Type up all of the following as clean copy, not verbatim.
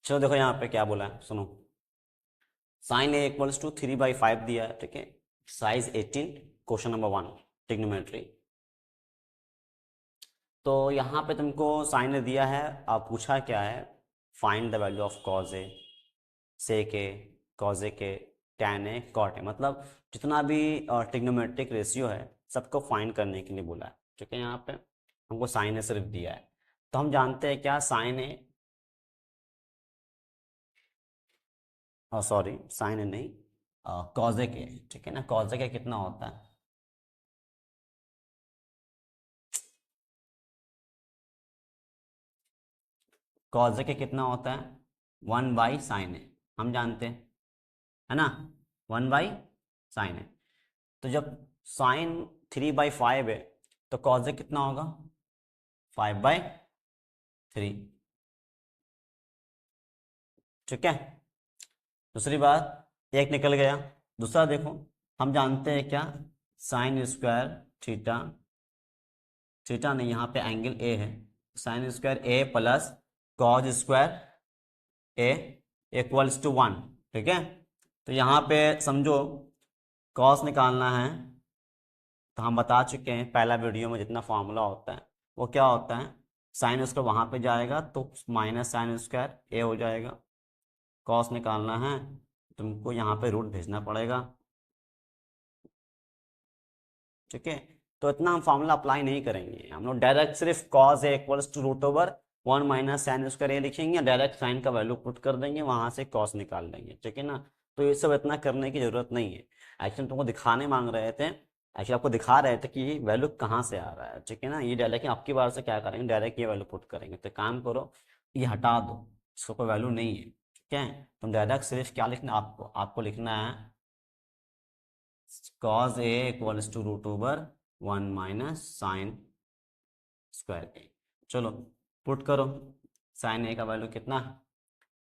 चलो देखो यहाँ पे क्या बोला है, सुनो। साइन ए इक्वल्स टू 3/5 दिया है, ठीक है। Size 18, question number 1, trigonometry. तो यहाँ पे तुमको साइन ए दिया है, अब पूछा क्या है, find the value of cos A, sec A, cos A के, टैन ए, कॉट ए, मतलब जितना भी ट्रिग्नोमेट्रिक रेशियो है सबको फाइंड करने के लिए बोला है, ठीक है। यहाँ पे हमको साइन ए सिर्फ दिया है, तो हम जानते हैं क्या साइन ए, सॉरी साइन ए नहीं, कॉज ए के, ठीक है ना। कॉज ए के कितना होता है, कॉज ए के कितना होता है, 1/sin ए, हम जानते हैं, है ना, 1/sin ए। तो जब साइन 3/5 है तो कॉज ए कितना होगा, 5/3, ठीक है। दूसरी बात, एक निकल गया। दूसरा देखो, हम जानते हैं क्या, साइन स्क्वायर थीटा, थीटा नहीं यहाँ पे एंगल ए है, sine square A plus cos square A equals to 1, ठीक है। तो यहाँ पे समझो कॉस निकालना है, तो हम बता चुके हैं पहला वीडियो में, जितना फॉर्मूला होता है वो क्या होता है, साइन स्क्वायर वहाँ पे जाएगा तो माइनस साइन स्क्वायर ए हो जाएगा। कॉस निकालना है तुमको यहाँ पे रूट भेजना पड़ेगा, ठीक है। तो इतना हम फॉर्मूला अप्लाई नहीं करेंगे, हम लोग डायरेक्ट सिर्फ cos A equals to root over 1 minus sine square A लिखेंगे, डायरेक्ट साइन का वैल्यू पुट कर देंगे, वहां से कॉस निकाल लेंगे, ठीक है ना। तो ये सब इतना करने की जरूरत नहीं है। एक्चुअली तुमको दिखाने मांग रहे थे, एक्चुअली आपको दिखा रहे थे कि वैल्यू कहाँ से आ रहा है, ठीक है ना। ये डायरेक्ट आपकी बार से क्या करेंगे, डायरेक्ट ये वैल्यू पुट करेंगे। तो काम करो, ये हटा दो, इसको कोई वैल्यू नहीं है, ठीक है। तुम डायरेक्ट सिर्फ क्या लिखना, आपको आपको लिखना है cos a equals to root over 1 minus sine square A. चलो पुट करो, साइन ए का वैल्यू कितना,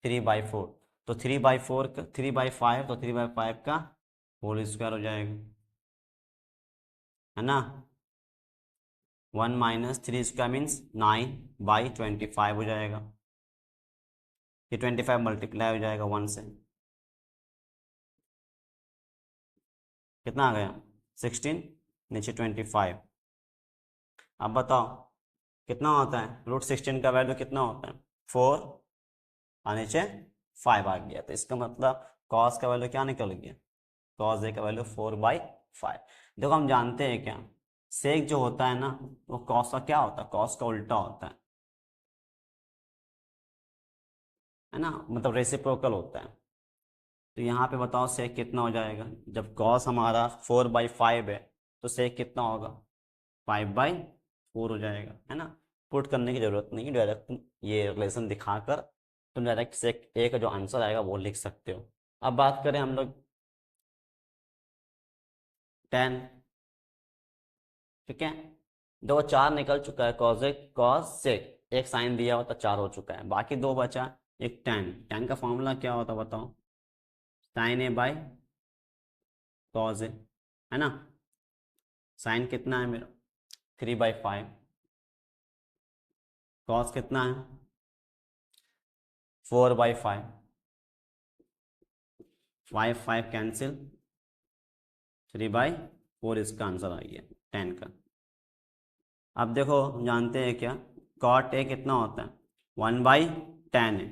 3/4, तो 3/4 का 3/5, तो 3/5 का होल स्क्वायर हो जाएगा, है ना। 1 माइनस 3 स्क्वायर मीन्स 9/25 हो जाएगा, ये 25 मल्टीप्लाई हो जाएगा 1 से, कितना आ गया 16, नीचे 25। अब बताओ कितना होता है, √16 का वैल्यू कितना होता है, 4, और नीचे 5 आ गया, तो इसका मतलब कॉस का वैल्यू क्या निकल गया, कॉस ए का वैल्यू 4/5। देखो हम जानते हैं क्या, सेक जो होता है ना वो कॉस का क्या होता है, कॉस का उल्टा होता है ना, मतलब रेसिप्रोकल होता है। तो यहाँ पे बताओ सेक कितना हो जाएगा, जब कॉस हमारा 4/5 है तो सेक कितना होगा, 5/4 हो जाएगा, है ना। पुट करने की जरूरत नहीं, डायरेक्ट तुम ये रिलेशन दिखाकर तुम डायरेक्ट सेक ए का जो आंसर आएगा वो लिख सकते हो। अब बात करें हम लोग 10, ठीक है। दो 4 निकल चुका है, कॉस ए कॉस सेक, एक साइन दिया हुआ तो 4 हो चुका है, बाकी दो बचा, एक टैन, टैन का फॉर्मूला क्या होता है बताओ, sign A by cos A, है ना। साइन कितना है मेरा 3/5, कॉस कितना है 4/5, 5 कैंसिल, 3/4 इसका आंसर आ गया 10 का। अब देखो जानते हैं क्या, कॉट ए कितना होता है 1/10 है,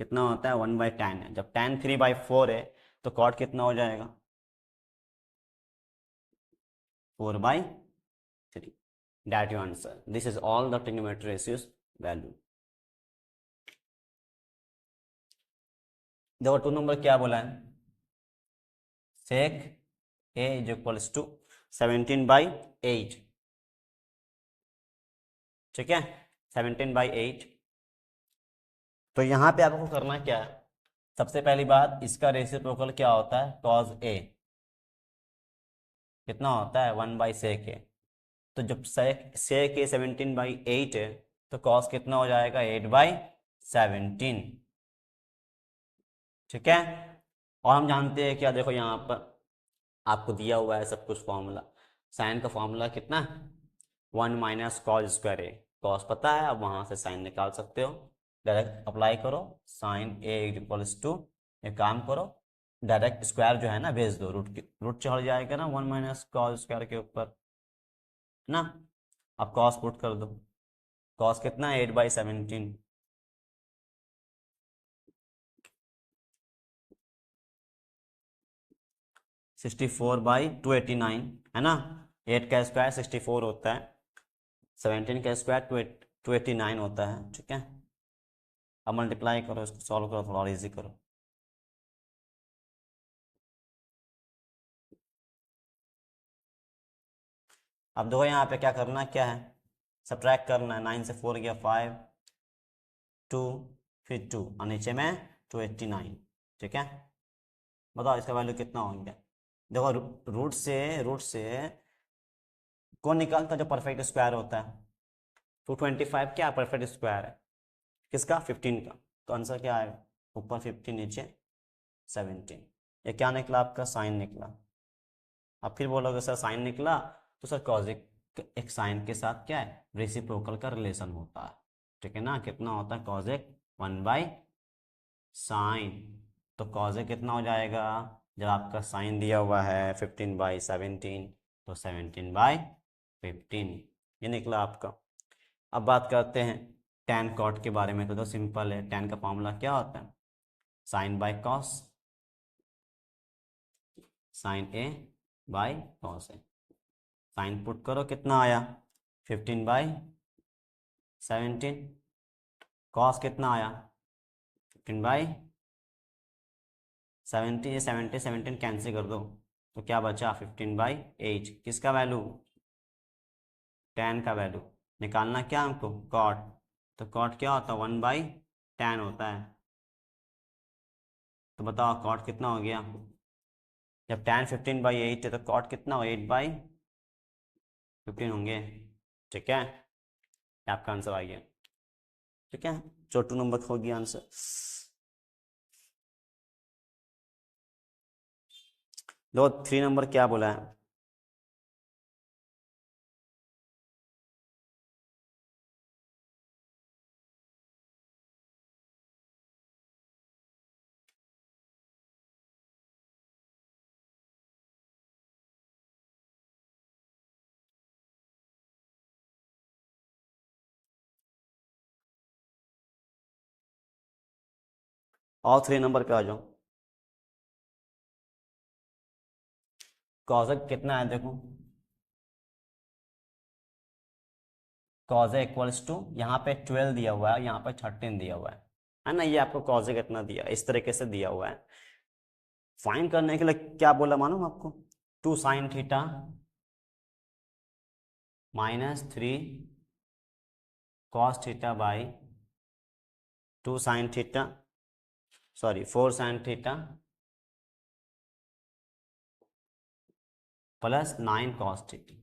कितना होता है 1/10 है, जब tan 3/4 है तो कॉट कितना हो जाएगा 4/3, that your answer, this is all the trigonometry ratios value। देखो 2 नंबर क्या बोला है, sec a is equals to 17/8, ठीक है, 17/8। तो यहाँ पे आपको करना क्या है, सबसे पहली बात इसका रेसिप्रोकल क्या होता है, cos a कितना होता है 1/sec a, तो जब sec a 17/8 है तो cos कितना हो जाएगा 8/17, ठीक है। और हम जानते हैं क्या, देखो यहाँ पर आपको दिया हुआ है सब कुछ फॉर्मूला, साइन का फॉर्मूला कितना, 1 माइनस कॉस स्क्वायर ए, कॉस पता है अब वहां से साइन निकाल सकते हो, डायरेक्ट अप्लाई करो, साइन ए इक्वल्स टू, एक काम करो डायरेक्ट स्क्वायर जो है ना भेज दो, रूट चढ़ जाएगा ना 1 माइनस कॉस स्क्वायर के ऊपर, है ना। अब कॉस पुट कर दो, कॉस कितना है 8/17, 64/289, है ना। 8 का स्क्वायर 64 होता है, 17 का स्क्वायर 289 होता है, ठीक है। अब मल्टीप्लाई करो, इसको सॉल्व करो, थोड़ा और इजी करो। अब देखो यहाँ पे क्या करना है, क्या है, सब्ट्रैक्ट करना है। 9 से 4 गया 5, 2, फिर 2 और नीचे में 289, ठीक है। बताओ इसका वैल्यू कितना हो गया। देखो रूट से कौन निकालता है, जो परफेक्ट स्क्वायर होता है। 225 क्या परफेक्ट स्क्वायर है, किसका 15 का, तो आंसर क्या आएगा, ऊपर 15 नीचे 17। ये क्या निकला आपका, साइन निकला। अब फिर बोलोगे सर साइन निकला तो सर कॉजिक एक साइन के साथ क्या है, रेसिप्रोकल का रिलेशन होता है, ठीक है ना। कितना होता है कॉजिक 1/साइन, तो कॉजिक कितना हो जाएगा, जब आपका साइन दिया हुआ है 15/17 तो 17/15, ये निकला आपका। अब बात करते हैं tan कॉट के बारे में, तो सिंपल है, tan का फॉर्मूला क्या होता है, sine by cos, sine A by cos है। साइन पुट करो, कितना आया 15/17, कॉस कितना आया 15/17, ये 17 कैंसिल कर दो तो क्या बचा 15/8, किसका वैल्यू, tan का वैल्यू निकालना, क्या हमको कॉट, तो कॉट क्या होता है 1/tan होता है, तो बताओ कॉट कितना हो गया, जब tan 15/8 है तो कॉट कितना हो 8/15 होंगे, ठीक है। आपका आंसर आ गया, ठीक है। 2 नंबर हो गया आंसर। लो 3 नंबर क्या बोला है, और 3 नंबर पे आ जाओ। कॉजेक कितना है देखो, कॉजेक इक्वल्स टू, यहाँ पे 12 दिया हुआ है, यहाँ पे 13 दिया हुआ है ना। ये आपको कॉजेक कितना दिया, इस तरीके से दिया हुआ है। फाइंड करने के लिए क्या बोला मालूम आपको, 2 sin theta -3 cos theta by 2 sin theta, sorry 4 sin theta plus 9 cos theta.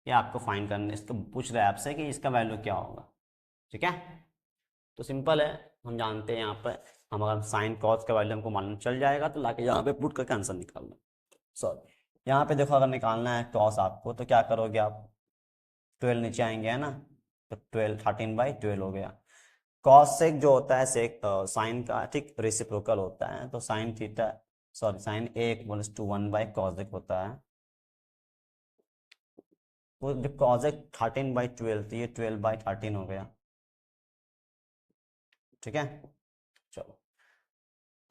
ये आपको फाइंड करना, इसको पूछ रहा है आपसे कि इसका वैल्यू क्या होगा, ठीक है। तो सिंपल है, हम जानते हैं यहाँ पर, हम अगर साइन कॉस का वैल्यू हमको मालूम चल जाएगा तो लाके यहाँ पे पुट करके आंसर निकालना। सॉरी, यहाँ पे देखो अगर निकालना है कॉस आपको तो क्या करोगे आप, 12 नीचे आएंगे, है ना, तो 12 13/12 हो गया। कॉस सेक जो होता है सेक साइन का ठीक रेसिप्रोकल होता है, तो sine theta, sorry sine A equals to 1/कॉसेक होता है, तो जब कॉसेक 13/12 तो ये 12/13 हो गया, ठीक है। चलो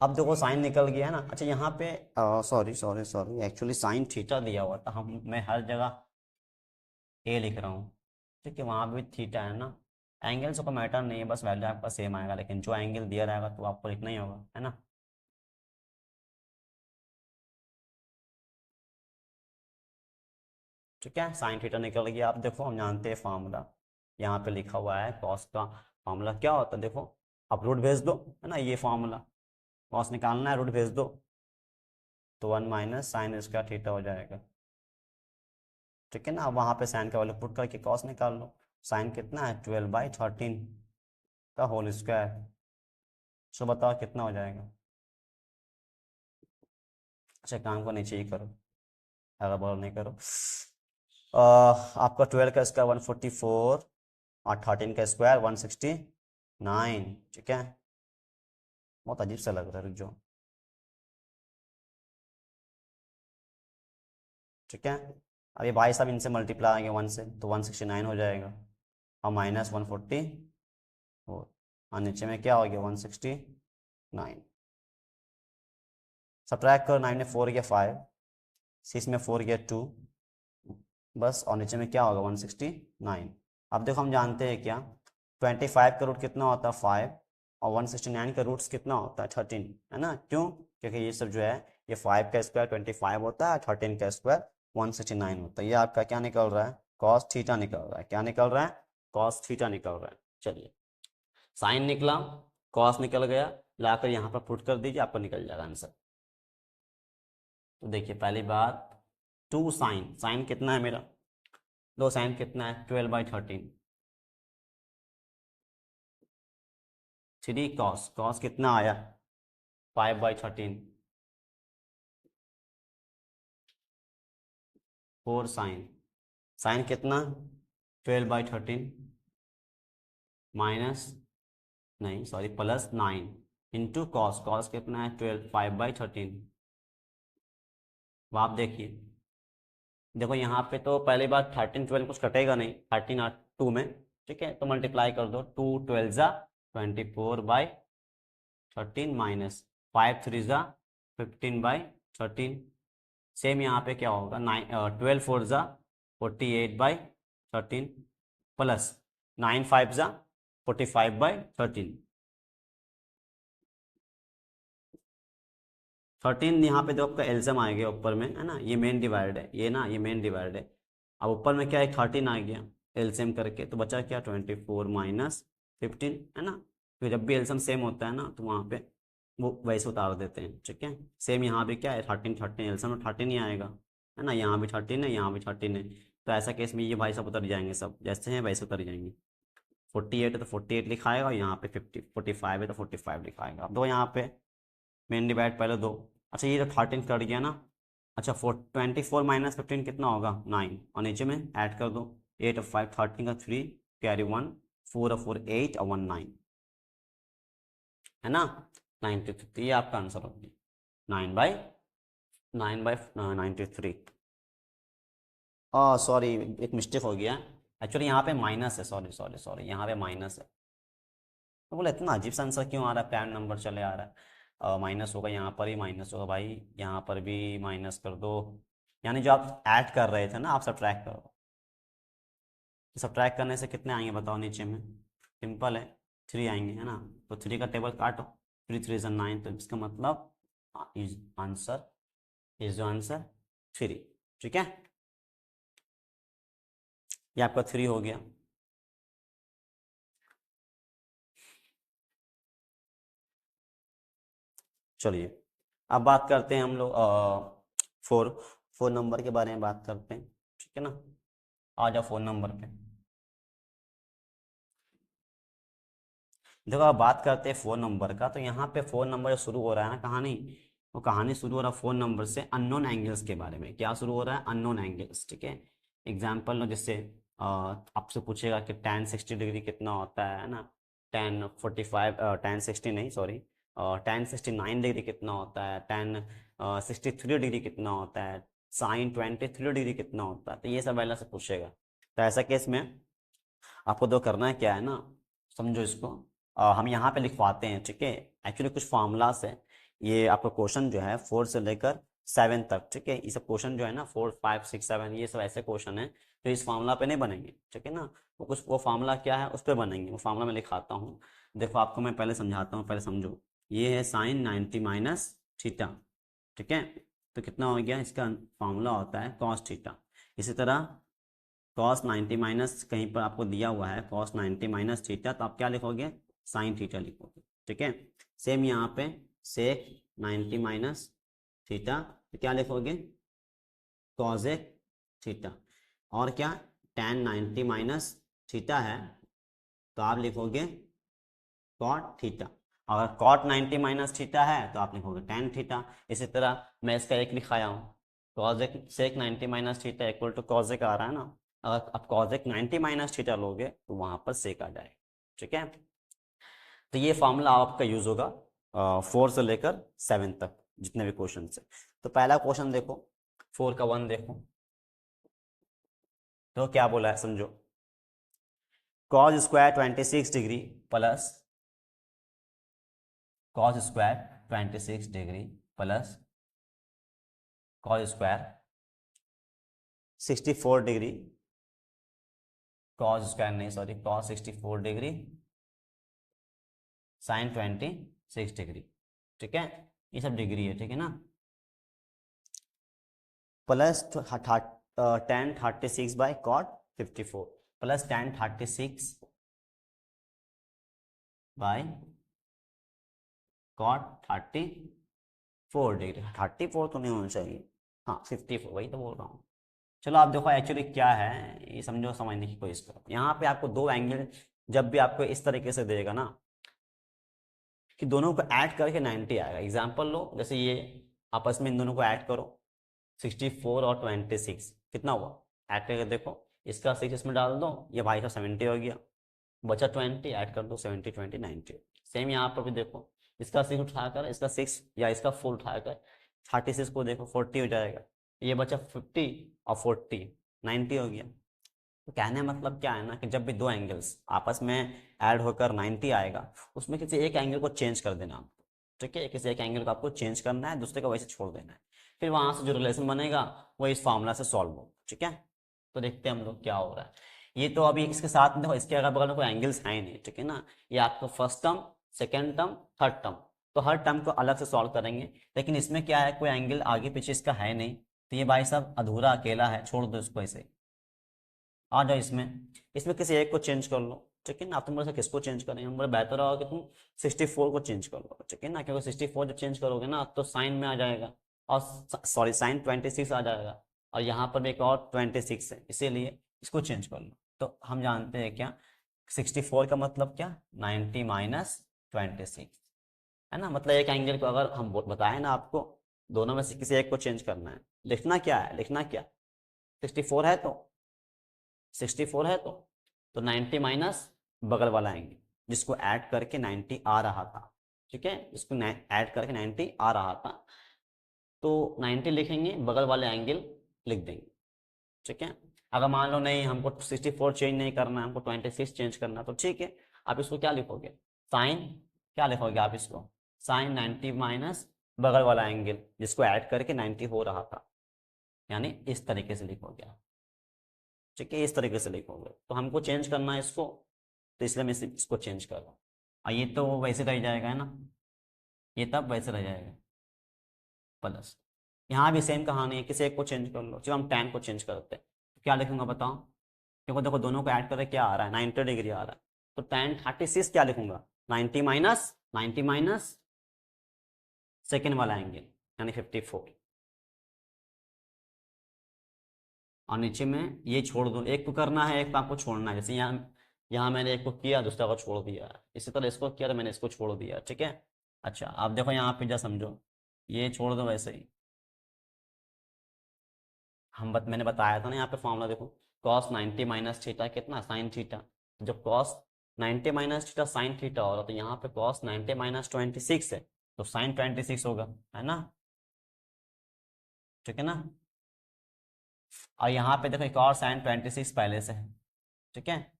अब देखो साइन निकल गया है ना। अच्छा यहाँ पे sorry sorry sorry, actually sine theta दिया हुआ था, हम मैं हर जगह ए लिख रहा हूँ, ठीक है, वहाँ पे भी थीटा है ना। एंगल से कोई मैटर नहीं है, बस वैल्यू आपका सेम आएगा, लेकिन जो एंगल दिया रहेगा तो आपको लिखना ही होगा, है ना। ठीक है, साइन थीटा निकल गया। आप देखो हम जानते हैं फार्मूला, यहाँ पे लिखा हुआ है कॉस का फार्मूला क्या होता है, देखो आप रूट भेज दो, है ना, ये फार्मूला कॉस निकालना है, रूट भेज दो तो 1 - sin² थीटा हो जाएगा, ठीक है ना। अब वहाँ पे साइन का वैल्यू पुट करके कॉस निकाल लो, साइन कितना है 12/13 का होल स्क्वायर, सो बताओ कितना हो जाएगा। अच्छा काम को नीचे ही करो, अगर बोलो नहीं करो। आपका 12 का स्क्वायर 144 और 13 का स्क्वायर 160, 9। ठीक है, बहुत अजीब सा लग रहा है, रुक जाओ। ठीक है, अब ये भाई साहब इनसे मल्टीप्लाई आएंगे 1 से तो 169 हो जाएगा, और माइनस 140 और नीचे में क्या हो गया 169। सब्ट्रैक्ट कर, 9 में 4 गया 5, 6 में 4 गया 2, बस, और नीचे में क्या होगा 169। अब देखो हम जानते हैं क्या, 25 का रूट कितना होता है 5, और 169 का रूट्स कितना होता है 13, है ना। क्यों? क्योंकि ये सब जो है, ये 5 का स्क्वायर 25 होता है, 13 का स्क्वायर 169 होता है। ये आपका क्या निकल रहा है, कॉस थीटा निकल रहा है। क्या निकल रहा है? कॉस थीटा निकल रहा है। चलिए, साइन निकला, कॉस निकल गया, लाकर यहाँ पर पुट कर दीजिए, आपको निकल जाएगा आंसर। तो देखिए पहली बात, 2 साइन, साइन कितना है मेरा, 2 साइन कितना है 12/13, 3 कॉस, कॉस कितना आया 5/13, 4 साइन, साइन कितना 12/13 माइनस, नहीं sorry plus 9 into cos, cos कितना है 12, 5/13। अब आप देखिए, देखो यहाँ पे तो पहली बात 13 12 कुछ कटेगा नहीं, 13 और 2 में, ठीक है, तो मल्टीप्लाई कर दो, 2 12 जा 24/13 माइनस 5 3 जा 15/13। सेम यहाँ पे क्या होगा 12 4 जा 48/13 प्लस 9 5 जा 45/13। 13 यहाँ पे जो आपका एल्सियम आ गया ऊपर में, है ना, ये मेन डिवाइड है, ये ना, ये मेन डिवाइड है। अब ऊपर में क्या है 13 आ गया एल्सियम करके, तो बचा क्या 24 माइनस 15, है ना। तो जब भी एल्सियम सेम होता है ना, तो वहाँ पे वो वैसे उतार देते हैं। ठीक है, सेम यहाँ भी क्या है 13 13 एल्सियम में 13 ही आएगा, है ना, यहाँ भी 13 है, यहाँ भी 13 है। तो ऐसा केस में ये भाई सब उतर जाएंगे, सब जैसे हैं वैसे उतर जाएंगे। 48 है तो 48 लिखाएगा, और यहाँ पे 45 है तो 45 लिखाएगा। अब दो यहाँ पे मेन डिवाइड पहले दो। अच्छा ये जो 13 कट गया ना, अच्छा 24 माइनस 15 कितना होगा 9, और नीचे में ऐड कर दो 8 और 5 13 का 3 कैरी 1, 4 और 4 8 और 1 9, है ना, 93। ये आपका आंसर हो गया 9/93। सॉरी, एक मिस्टेक हो गया, एक्चुअली यहाँ पे माइनस है, सॉरी सॉरी सॉरी, यहाँ पे माइनस है। तो बोले इतना अजीब सा आंसर क्यों आ रहा है, पैन नंबर चले आ रहा है, माइनस होगा, यहाँ पर ही माइनस होगा भाई, यहाँ पर भी माइनस कर दो। यानी जो आप ऐड कर रहे थे ना, आप सब्ट्रैक्ट करो, सब्ट्रैक्ट करने से कितने आएंगे बताओ नीचे में, सिंपल है 3 आएंगे, है ना। तो 3 का टेबल काटो, 3 3 is 9, तो इसका मतलब इज आंसर, इज जो आंसर 3। ठीक है, ये आपका 3 हो गया। चलिए, अब बात करते हैं हम लोग 4 4 नंबर के बारे में बात करते हैं। ठीक है ना, आ जाओ 4 नंबर पे। देखो अब बात करते हैं 4 नंबर का, तो यहाँ पे 4 नंबर जो शुरू हो रहा है ना कहानी, वो कहानी शुरू हो रहा है 4 नंबर से अननोन एंगल्स के बारे में। क्या शुरू हो रहा है, अननोन एंगल्स। ठीक है, एग्जाम्पल लो, जैसे आपसे पूछेगा कि tan 60 डिग्री कितना होता है ना, tan 45 tan 60 नहीं सॉरी, tan 69 डिग्री कितना होता है, tan 63 डिग्री कितना होता है, sin 23 डिग्री कितना होता है, तो ये सब पहले से पूछेगा। तो ऐसा केस में आपको दो करना है क्या है ना, समझो इसको, हम यहाँ पे लिखवाते हैं। ठीक है, एक्चुअली कुछ फार्मूलाज है, ये आपका क्वेश्चन जो है 4 से लेकर 7 तक, ठीक है, ये सब क्वेश्चन जो है ना 4 5 6 7, ये सब ऐसे क्वेश्चन है जो इस फार्मूला पे नहीं बनेंगे। ठीक है ना, वो कुछ वो फार्मूला क्या है उस पर बनेंगे, वो फार्मूला मैं लिखाता हूँ। देखो आपको मैं पहले समझाता हूँ, पहले समझो। ये है साइन 90 माइनस थीटा। ठीक है, तो कितना हो गया, इसका फार्मूला होता है कॉस थीटा। इसी तरह कॉस 90 माइनस, कहीं पर आपको दिया हुआ है कॉस 90 माइनस थीटा, तो आप क्या लिखोगे साइन थीटा लिखोगे। ठीक है, सेम यहाँ पे सेक 90 माइनस थीटा, तो क्या लिखोगे कॉजेक थीटा। और क्या tan 90 माइनस थीटा है, तो आप लिखोगे कॉट थीटा। अगर कॉट 90 माइनस थीटा है तो आप लिखोगे tan थीटा। इसी तरह मैं इसका एक लिखाया हूँ, कॉजेक सेक 90 माइनस थीटा इक्वल टू कॉजेक आ रहा है ना, अगर आप कॉजेक 90 माइनस थीटा लोगे तो वहां पर सेक आ जाएगा। ठीक है, तो ये फॉर्मूला आपका यूज होगा 4 से लेकर 7 तक जितने भी क्वेश्चन है। तो पहला क्वेश्चन देखो, 4 का 1 देखो, तो क्या बोला है समझो। Cos square 26 degree plus cos square 26 degree plus cos square 64 degree, cos square नहीं sorry, cos 64 degree sine 26 degree, ठीक है, ये सब डिग्री है, ठीक है ना, plus tan 36 by cot 54 plus tan 36 by cot 34 degree, 34 तो नहीं होना चाहिए, हाँ 54, वही तो बोल रहा हूँ। चलो आप देखो एक्चुअली क्या है, ये समझो, समझने की कोशिश करो। यहाँ पे आपको दो एंगल जब भी आपको इस तरीके से देगा ना कि दोनों को ऐड करके 90 आएगा, एग्जाम्पल लो जैसे ये, आपस में इन दोनों को ऐड करो, 64 और 26 कितना हुआ, ऐड करके देखो, इसका 6 इसमें डाल दो, ये भाई का 70 हो गया, बचा 20, ऐड कर दो 70 20 90। सेम यहाँ पर भी देखो, इसका 6 उठाकर, इसका 6 या इसका 4 उठाकर 36 को देखो 40 हो जाएगा, ये बचा 50 और 40 90 हो गया। तो कहने का मतलब क्या है ना कि जब भी दो एंगल्स आपस में ऐड होकर 90 आएगा, उसमें किसी एक एंगल को चेंज कर देना आपको, ठीक है, किसी एक एंगल को आपको चेंज करना है, दूसरे को वैसे छोड़ देना है, फिर वहां से जो रिलेशन बनेगा वो इस फॉर्मूला से सॉल्व हो, ठीक है। तो देखते हैं हम लोग क्या हो रहा है। ये तो अभी इसके साथ देखो, इसके अगल बगल में कोई एंगल्स है नहीं, ठीक है ना, ये आपका first term, second term, third term, तो हर टर्म को अलग से सॉल्व करेंगे, लेकिन इसमें क्या है, कोई एंगल आगे पीछे इसका है नहीं, तो ये भाई साहब अधूरा अकेला है, छोड़ दो इसको ऐसे ही। आ जाओ इसमें, इसमें किसी एक को चेंज कर लो, ठीक है ना, आप तुम बोले किसको चेंज करेंगे, हम बोले बेहतर होगा कि तुम 64 को चेंज कर लो, ठीक है ना, क्योंकि 64 जब चेंज करोगे ना तो साइन में आ जाएगा, और सॉरी साइन 26 आ जाएगा, और यहाँ पर भी एक और 26 है, इसीलिए इसको चेंज कर लो। तो हम जानते हैं क्या, 64 का मतलब क्या, 90 माइनस 26, है ना, मतलब एक एंगल को अगर हम बताए ना आपको, दोनों में से किसी एक को चेंज करना है, लिखना क्या है, लिखना क्या, 64 है तो 64 है तो 90 माइनस बगल वाला एंगल जिसको ऐड करके 90 आ रहा था, ठीक है, इसको ऐड करके 90 आ रहा था, तो 90 लिखेंगे, बगल वाले एंगल लिख देंगे, ठीक है। अगर मान लो नहीं हमको 64 चेंज नहीं करना है, हमको 26 चेंज करना है, तो ठीक है, आप इसको क्या लिखोगे, साइन, क्या लिखोगे आप इसको, साइन 90 माइनस बगल वाला एंगल जिसको ऐड करके 90 हो रहा था, यानी इस तरीके से लिखोगे आप, ठीक है, इस तरीके से लिखोगे। तो हमको चेंज करना है इसको, तो इसलिए मैं इसको चेंज कर रहा हूँ, और ये तो वैसे रह जाएगा, है ना, ये तब वैसे रह जाएगा प्लस, यहाँ भी सेम कहानी है, किसी एक को चेंज कर लो, जब हम tan को चेंज करते हैं तो क्या लिखूंगा बताओ, क्योंकि देखो दोनों को ऐड करके क्या आ रहा है, 90 डिग्री आ रहा है, तो tan 36 क्या लिखूंगा, 90 माइनस सेकेंड वाला एंगल यानी 54, और नीचे में ये छोड़ दो, एक को करना है, एक को आपको छोड़ना है, जैसे यहाँ यहाँ मैंने एक को किया, दूसरा को छोड़ दिया, इसी तरह इसको किया तो मैंने इसको छोड़ दिया, ठीक है। अच्छा आप देखो यहाँ पे जा समझो, ये छोड़ दो वैसे ही, मैंने बताया था ना यहाँ पे फॉर्मूला देखो, कॉस 90 माइनस थीटा कितना, साइन थीटा, जब cos 90 minus theta sine theta हो रहा तो यहाँ पे कॉस 90 माइनस 26 है, तो साइन 26 होगा, है ना, ठीक है ना, और यहाँ पे देखो एक और साइन 26 पहले से है, ठीक है,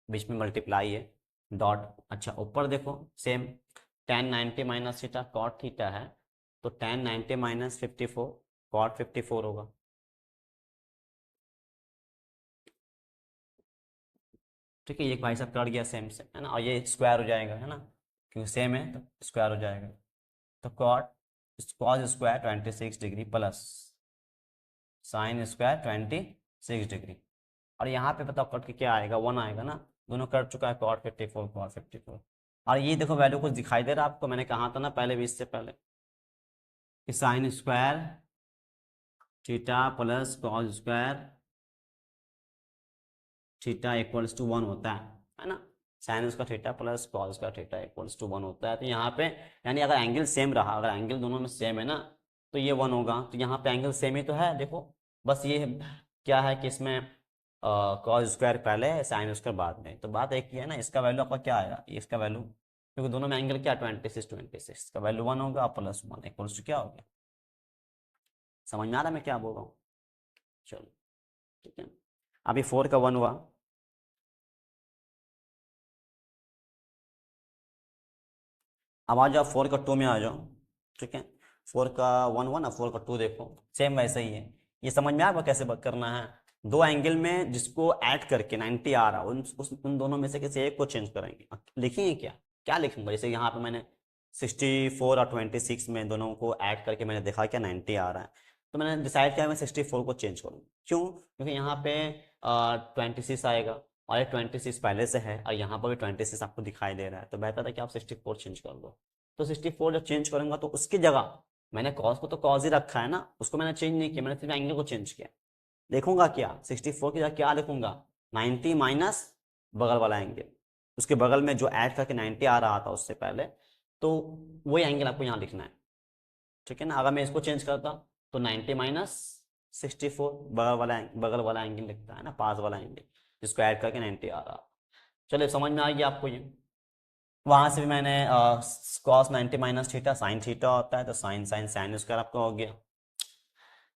बीच में मल्टीप्लाई है, डॉट, अच्छा ऊपर देखो same, tan 90 minus theta cot theta है, तो tan 90 माइनस 54 कॉट 54 होगा, ठीक है, एक भाई साहब कट गया सेम से, है ना, और ये स्क्वायर हो जाएगा, है ना, क्योंकि सेम है तो स्क्वायर हो जाएगा, तो cot cos square 26 degree plus sine square 26 degree, और यहाँ पे बताओ कट के क्या आएगा, 1 आएगा ना, दोनों कट चुका है, कॉट 54, और ये देखो वैल्यू कुछ दिखाई दे रहा है आपको, मैंने कहा था ना पहले भी, इससे पहले कि sine square theta plus cos square theta equals to 1 होता है ना, साइन उसका थीटा प्लस कॉस का थीटा इक्वल्स टू 1 होता है, तो यहाँ पे यानी अगर एंगल सेम रहा, अगर एंगल दोनों में सेम है ना तो ये 1 होगा, तो यहाँ पे एंगल सेम ही तो है, देखो बस ये क्या है कि इसमें कॉस स्क्वायर पहले है, साइन स्क्वायर बाद में, तो बात एक ही है ना, इसका वैल्यू आपका क्या आएगा, इसका वैल्यू क्योंकि दोनों में एंगल क्या 26 का वैल्यू 1 होगा प्लस 1 इक्वल्स टू क्या हो गया। समझ में आ रहा है मैं क्या बोल रहा हूँ। चलो ठीक है, अभी 4 का 1 हुआ। अब आ जाओ 4 का 2 में आ जाओ। ठीक है, 4 का 1 हुआ ना, 4 का 2 देखो सेम वैसे ही है। ये समझ में आएगा कैसे करना है। दो एंगल में जिसको ऐड करके 90 आ रहा है उन दोनों में से किसी एक को चेंज करेंगे। लिखेंगे क्या, क्या लिखूंगा, जैसे यहाँ पे मैंने 64 और 26 में दोनों को ऐड करके मैंने देखा क्या 90 आ रहा है, तो मैंने डिसाइड किया मैं 64 को चेंज करूँ। क्यों, क्योंकि यहाँ पे 26 आएगा और ये 26 पहले से है और यहाँ पर भी 26 आपको दिखाई दे रहा है, तो बेहतर है कि आप 64 चेंज कर दो। तो 64 जब चेंज करूंगा तो उसकी जगह मैंने कॉस को तो कॉस ही रखा है ना, उसको मैंने चेंज नहीं किया, मैंने सिर्फ एंगल को चेंज किया। देखूंगा क्या 64 की जगह क्या लिखूंगा 90 माइनस बगल वाला एंगल, उसके बगल में जो ऐड करके 90 आ रहा था उससे पहले, तो वही एंगल आपको यहाँ लिखना है। ठीक है ना, अगर मैं इसको चेंज करता तो 90 माइनस 64 बगल वाला एंगल लिखता है ना, पास वाला एंगल जिसको ऐड करके 90 आ रहा। चलिए समझ में आ गया आपको ये। वहां से भी मैंने cos 90 minus theta sine theta होता है, तो साइन साइन साइन स्क्वायर आपका हो गया।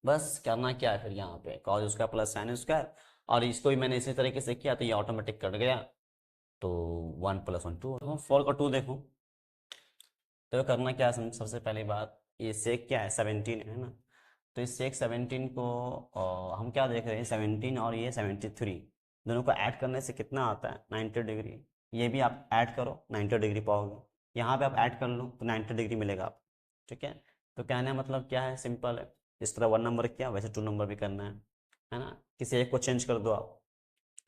बस करना क्या है फिर यहाँ पे cos square plus sine square, और इसको भी मैंने इसी तरीके से किया तो ये ऑटोमेटिक कट गया। तो 1 + 1 2, 4 का 2 देखो। तो करना क्या है, सबसे पहली बात ये सेक क्या है 17 है ना, तो इस सेक 17 को हम क्या देख रहे हैं 17 और ये 73 दोनों को ऐड करने से कितना आता है 90 डिग्री। ये भी आप ऐड करो 90 डिग्री पाओगे, यहाँ पे आप ऐड कर लो तो 90 डिग्री मिलेगा आप। ठीक है, तो कहने का मतलब क्या है, सिंपल है। जिस तरह 1 नंबर किया वैसे 2 नंबर भी करना है ना। किसी एक को चेंज कर दो आप,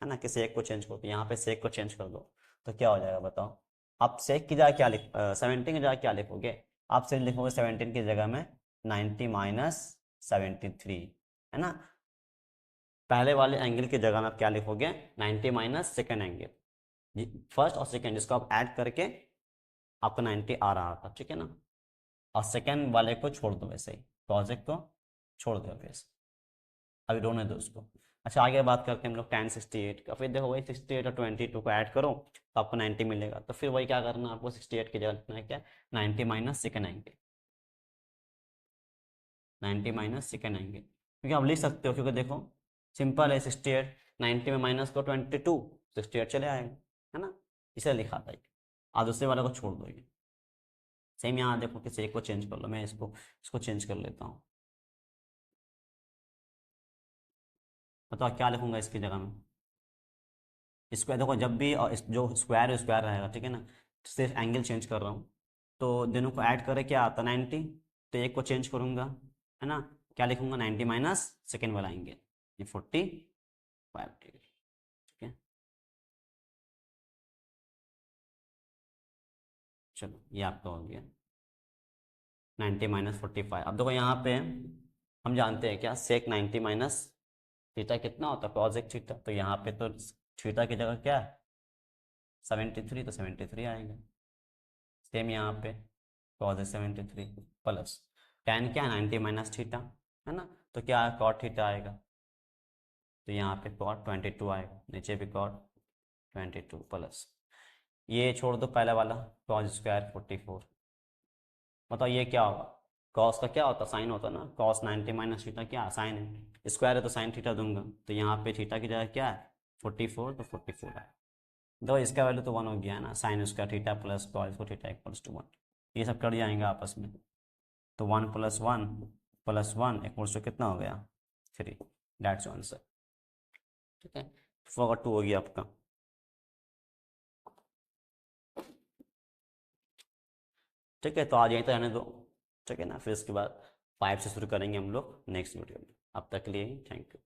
है ना, किसी एक को चेंज कर दो, यहाँ पे सेक को चेंज कर दो तो क्या हो जाएगा बताओ। आप सेक की जगह क्या 17 की जगह क्या लिखोगे, आप सिर्फ लिखोगे 17 की जगह में 90 माइनस 73, है ना। पहले वाले एंगल की जगह में आप क्या लिखोगे 90 माइनस सेकेंड एंगल, फर्स्ट और सेकेंड जिसको आप ऐड करके आपका 90 आ रहा था। ठीक है ना, और सेकेंड वाले को छोड़ दो वैसे ही, प्रोजेक्ट को छोड़ दो वैसे, अभी रोने दो उसको। अच्छा आगे बात करते हैं हम लोग 1068 का, फिर देखो वही 68 और 22 को ऐड करो तो आपको 90 मिलेगा, तो फिर वही क्या करना है आपको 68 की जगह लिखना है क्या 90 minus second angle, 90 minus second angle, क्योंकि आप लिख सकते हो क्योंकि देखो सिंपल है 68 90 में माइनस को 22 68 चले आएगा, है ना, इसे लिखा था ये। आप दूसरे वाले को छोड़ दो ये। सेम यहाँ देखो किसी एक को चेंज कर लो, मैं इसको चेंज कर लेता हूँ। बताओ क्या लिखूंगा इसकी जगह में, स्क्वायर देखो जब भी जो स्क्वायर स्क्वायर रहेगा, ठीक है ना, सिर्फ एंगल चेंज कर रहा हूँ तो दोनों को ऐड करे क्या आता 90, तो एक को चेंज करूंगा, है ना, क्या लिखूंगा 90 माइनस सेकेंड वाला एंगल ये 45 डिग्री। ठीक है, चलो ये आपका हो गया 90 माइनस 45। अब देखो यहाँ पे हम जानते हैं क्या सेक 90 माइनस थीटा कितना होता है कॉसेक थीटा, तो यहाँ पे तो थीटा की जगह क्या है 73, तो 73 आएगा। सेम यहाँ पे कॉस 73 प्लस tan क्या है 90 माइनस थीटा, है ना, तो क्या कॉट थीटा आएगा, तो यहाँ पे कॉट 22 आएगा, नीचे भी कॉट 22 प्लस ये छोड़ दो पहले वाला कॉस स्क्वायर 44। बताओ ये क्या होगा, कॉस का क्या होता साइन होता ना, कॉस 90 माइनस थीटा क्या साइन है, स्क्वायर है तो साइन थीटा दूंगा, तो यहाँ पे थीटा की जगह क्या है 44, तो 44 आए। दो इसका वैल्यू तो 1 हो गया है ना, sign square theta plus cos को थीटा इक्वल्स टू 1, ये सब कट जाएंगे आपस में, तो 1 + 1 इक्वल्स टू कितना हो गया 3, दैट्स आंसर। ठीक है, 4 का 2 हो गया आपका। ठीक है, तो आज यहीं तक रहने दो। ठीक है ना, फिर इसके बाद 5 से शुरू करेंगे हम लोग नेक्स्ट वीडियो में। अब तक के लिए थैंक यू।